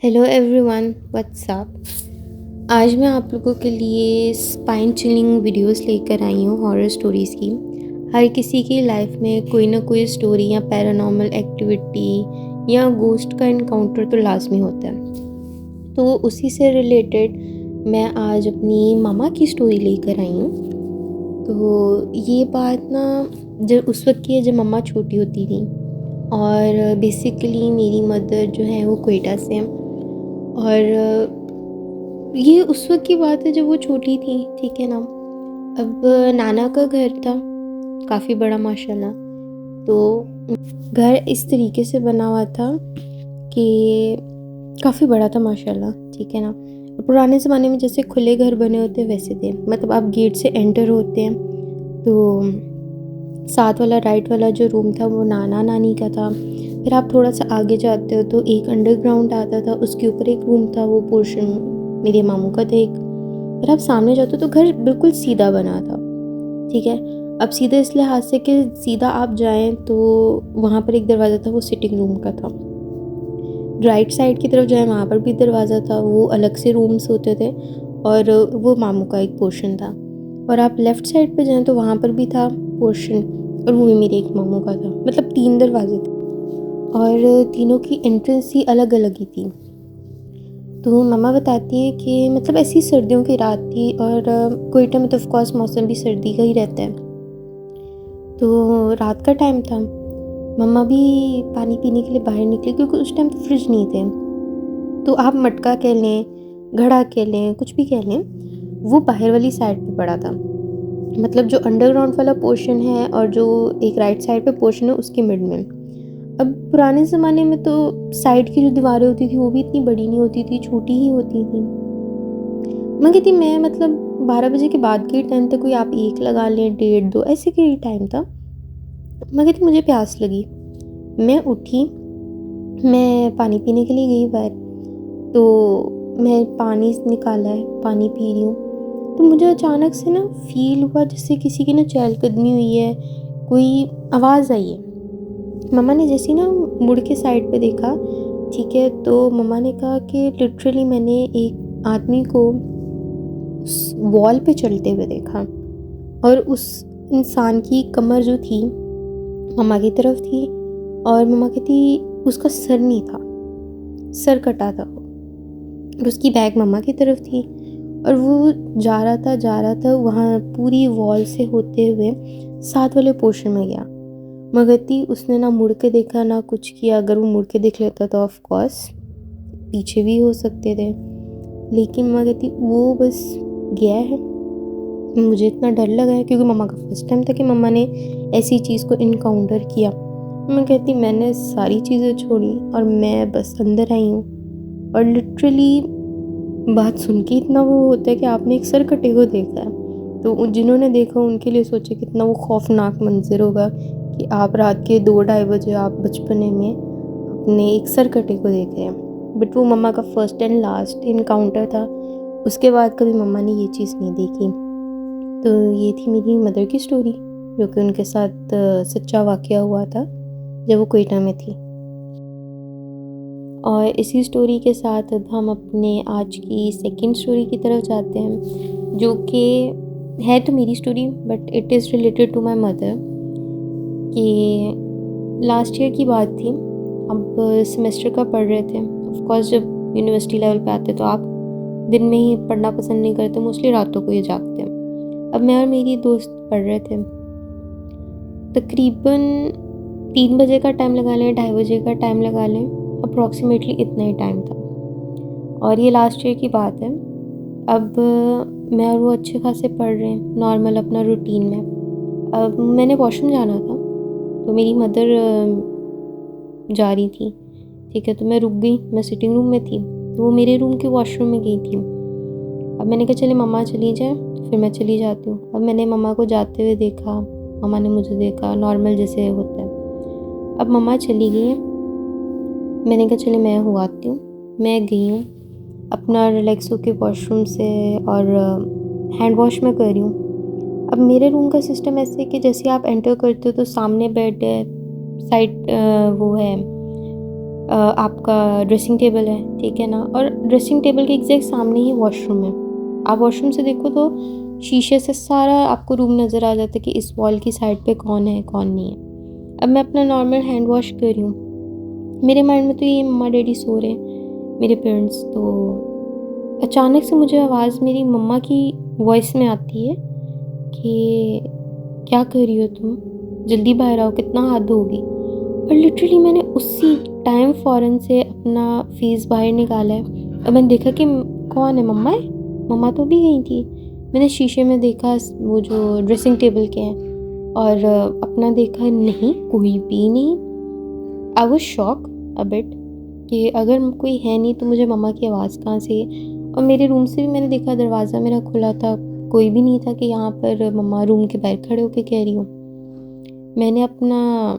Hello everyone, what's up. आज मैं आप लोगों के लिए स्पाइन चिलिंग वीडियोस लेकर आई हूँ हॉरर स्टोरीज़ की। हर किसी की लाइफ में कोई ना कोई स्टोरी या पैरानॉर्मल एक्टिविटी या गोस्ट का इनकाउंटर तो लाजमी होता है। तो उसी से रिलेटेड मैं आज अपनी मामा की स्टोरी लेकर आई हूँ। तो ये बात ना जब उस वक्त की है जब मम्मा छोटी होती थी, और बेसिकली मेरी मदर जो है वो क्वेटा से हैं। और ये उस वक्त की बात है जब वो छोटी थी, ठीक है ना। अब नाना का घर था काफ़ी बड़ा माशाल्लाह। तो घर इस तरीके से बना हुआ था कि काफ़ी बड़ा था माशाल्लाह, ठीक है ना। पुराने ज़माने में जैसे खुले घर बने होते वैसे थे, मतलब आप गेट से एंटर होते हैं तो साथ वाला राइट वाला जो रूम था वो नाना नानी का था। फिर आप थोड़ा सा आगे जाते हो तो एक अंडरग्राउंड आता था, उसके ऊपर एक रूम था, वो पोर्शन मेरे मामू का था एक। फिर आप सामने जाते हो तो घर बिल्कुल सीधा बना था, ठीक है। अब सीधा इस लिहाज से कि सीधा आप जाएं तो वहाँ पर एक दरवाज़ा था, वो सिटिंग रूम का था। राइट साइड की तरफ जाएं वहाँ पर भी दरवाज़ा था, वो अलग से रूम्स होते थे, और वो मामू का एक पोर्शन था। और आप लेफ़्ट साइड पे जाएं तो वहाँ पर भी था पोर्शन, और वो भी मेरे एक मामू का था। मतलब 3 दरवाजे थे और तीनों की एंट्रेंस ही अलग अलग ही थी। तो मम्मा बताती है कि मतलब ऐसी सर्दियों की रात थी, और क्वेटा में तो ऑफकोर्स मौसम भी सर्दी का ही रहता है। तो रात का टाइम था, मम्मा भी पानी पीने के लिए बाहर निकले क्योंकि उस टाइम तो फ्रिज नहीं थे। तो आप मटका कह लें, घड़ा कह लें, कुछ भी कह लें, वो बाहर वाली साइड पे पड़ा था। मतलब जो अंडरग्राउंड वाला पोर्शन है और जो एक राइट साइड पे पोर्शन है उसके मिड में। अब पुराने ज़माने में तो साइड की जो दीवारें होती थी वो भी इतनी बड़ी नहीं होती थी, छोटी ही होती थी। मैं कहती मैं मतलब 12 बजे के बाद के टाइम तक कोई आप 1 लगा लें, 1:30-2 ऐसे के ही टाइम था। मैं कहती मुझे प्यास लगी, मैं उठी, मैं पानी पीने के लिए गई बाहर। तो मैं पानी निकाला है, पानी पी रही हूँ, तो मुझे अचानक से ना फील हुआ जैसे किसी की ना चहलकदमी हुई है, कोई आवाज़ आई है। मम्मा ने जैसे ना मुड़ के साइड पे देखा, ठीक है, तो मम्मा ने कहा कि लिटरली मैंने एक आदमी को उस वॉल पे चलते हुए देखा, और उस इंसान की कमर जो थी मम्मा की तरफ थी, और मम्मा कहती उसका सर नहीं था, सर कटा था वो, और उसकी बैग मम्मा की तरफ थी, और वो जा रहा था वहाँ पूरी वॉल से होते हुए साथ वाले पोर्शन में गया। मगती उसने ना मुड़ के देखा ना कुछ किया। अगर वो मुड़ के देख लेता तो ऑफ कोर्स पीछे भी हो सकते थे, लेकिन मगती वो बस गया है। मुझे इतना डर लगा है क्योंकि मम्मा का फर्स्ट टाइम था कि मम्मा ने ऐसी चीज़ को इनकाउंटर किया। मैं कहती मैंने सारी चीज़ें छोड़ी और मैं बस अंदर आई हूँ, और लिटरली बात सुन के इतना वो होता है कि आपने एक सर कटे को देखा है, तो जिन्होंने देखा उनके लिए सोचे कितना वो खौफनाक मंजर होगा कि आप रात के 2-2:30 बजे आप बचपने में अपने एक सर कटे को देख रहे हैं। बट वो मम्मा का फर्स्ट एंड लास्ट इनकाउंटर था, उसके बाद कभी मम्मा ने ये चीज़ नहीं देखी। तो ये थी मेरी मदर की स्टोरी, जो कि उनके साथ सच्चा वाक़या हुआ था जब वो क्वेटा में थी। और इसी स्टोरी के साथ अब हम अपने आज की सेकंड स्टोरी की तरफ जाते हैं, जो कि है तो मेरी story but it is related to my mother. कि लास्ट ईयर की बात थी, अब सेमेस्टर का पढ़ रहे थे। ऑफ कोर्स जब यूनिवर्सिटी लेवल पे आते तो आप दिन में ही पढ़ना पसंद नहीं करते, मोस्टली रातों को ही जागते हैं। अब मैं और मेरी दोस्त पढ़ रहे थे, तकरीबन 3 बजे का टाइम लगा लें, 2:30 बजे का टाइम लगा लें, अप्रॉक्सीमेटली इतना ही टाइम था, और ये लास्ट ईयर की बात है। अब मैं और वो अच्छे खासे पढ़ रहे हैं नॉर्मल अपना रूटीन में। अब मैंने वॉशरूम जाना था, तो मेरी मदर जा रही थी, ठीक है, तो मैं रुक गई। मैं सिटिंग रूम में थी, तो वो मेरे रूम के वॉशरूम में गई थी। अब मैंने कहा चले मम्मा चली जाए, फिर मैं चली जाती हूँ। अब मैंने मम्मा को जाते हुए देखा, मम्मा ने मुझे देखा, नॉर्मल जैसे होता है। अब मम्मा चली गई हैं, मैंने कहा चले मैं हो आती हूँ। मैं गई हूँ, अपना रिलैक्स होके वॉशरूम से और हैंड वॉश में कर रही हूँ। अब मेरे रूम का सिस्टम ऐसे है कि जैसे आप एंटर करते हो तो सामने बेड है, साइड वो है आपका ड्रेसिंग टेबल है, ठीक है ना, और ड्रेसिंग टेबल के एग्जैक्ट सामने ही वॉशरूम है। आप वॉशरूम से देखो तो शीशे से सारा आपको रूम नज़र आ जाता है कि इस वॉल की साइड पे कौन है कौन नहीं है। अब मैं अपना नॉर्मल हैंड वॉश कर रही हूँ, मेरे माइंड में तो ये मम्मा डैडी सो रहे हैं, मेरे पेरेंट्स। तो अचानक से मुझे आवाज़ मेरी मम्मा की वॉइस में आती है कि क्या कर रही हो तुम, जल्दी बाहर आओ, कितना हद होगी। और लिटरली मैंने उसी टाइम फ़ौरन से अपना फेस बाहर निकाला है और मैंने देखा कि कौन है, मम्मा है। मम्मा तो भी गई थी। मैंने शीशे में देखा वो जो ड्रेसिंग टेबल के हैं और अपना देखा, नहीं कोई भी नहीं। I was shock a bit कि अगर कोई है नहीं तो मुझे मम्मा की आवाज़ कहाँ से। और मेरे रूम से भी मैंने देखा दरवाज़ा मेरा खुला था, कोई भी नहीं था कि यहाँ पर मम्मा रूम के बाहर खड़े होके कह रही हूँ। मैंने अपना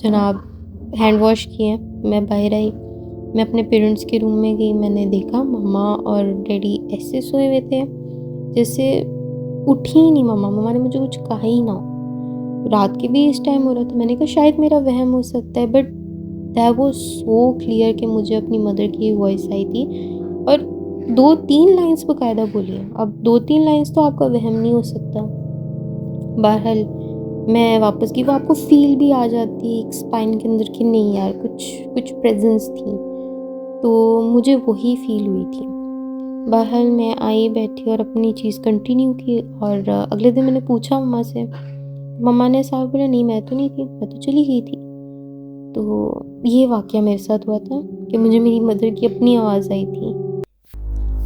जनाब हैंड वॉश किए, मैं बाहर आई, मैं अपने पेरेंट्स के रूम में गई। मैंने देखा मम्मा और डैडी ऐसे सोए हुए थे जैसे उठी ही नहीं मम्मा ने मुझे कुछ कहा ही ना। रात के भी इस टाइम हो रहा था। मैंने कहा शायद मेरा वहम हो सकता है, but that was so clear कि मुझे अपनी मदर की वॉइस आई थी और 2-3 लाइन्स बाकायदा बोली हैं। अब 2-3 लाइन्स तो आपका वहम नहीं हो सकता। बहरहाल मैं वापस गई, वो आपको फील भी आ जाती है एक स्पाइन के अंदर कि नहीं यार कुछ प्रेजेंस थी, तो मुझे वही फील हुई थी। बहरहाल मैं आई, बैठी और अपनी चीज़ कंटिन्यू की। और अगले दिन मैंने पूछा मम्मा से, मम्मा ने साफ बोला नहीं मैं तो नहीं थी, मैं तो चली गई थी। तो ये वाक़या मेरे साथ हुआ था कि मुझे मेरी मदर की अपनी आवाज़ आई थी।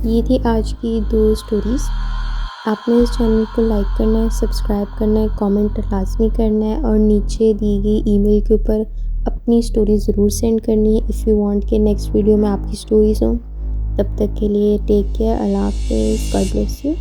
ये थी आज की 2 स्टोरीज़। आपने इस चैनल को लाइक करना है, सब्सक्राइब करना है, कमेंट लाज़मी करना है और नीचे दी गई ईमेल के ऊपर अपनी स्टोरी ज़रूर सेंड करनी है इफ़ यू वांट कि नेक्स्ट वीडियो में आपकी स्टोरीज़ हों। तब तक के लिए टेक केयर, अल्लाह हाफ़िज़, गॉड ब्लेस यू।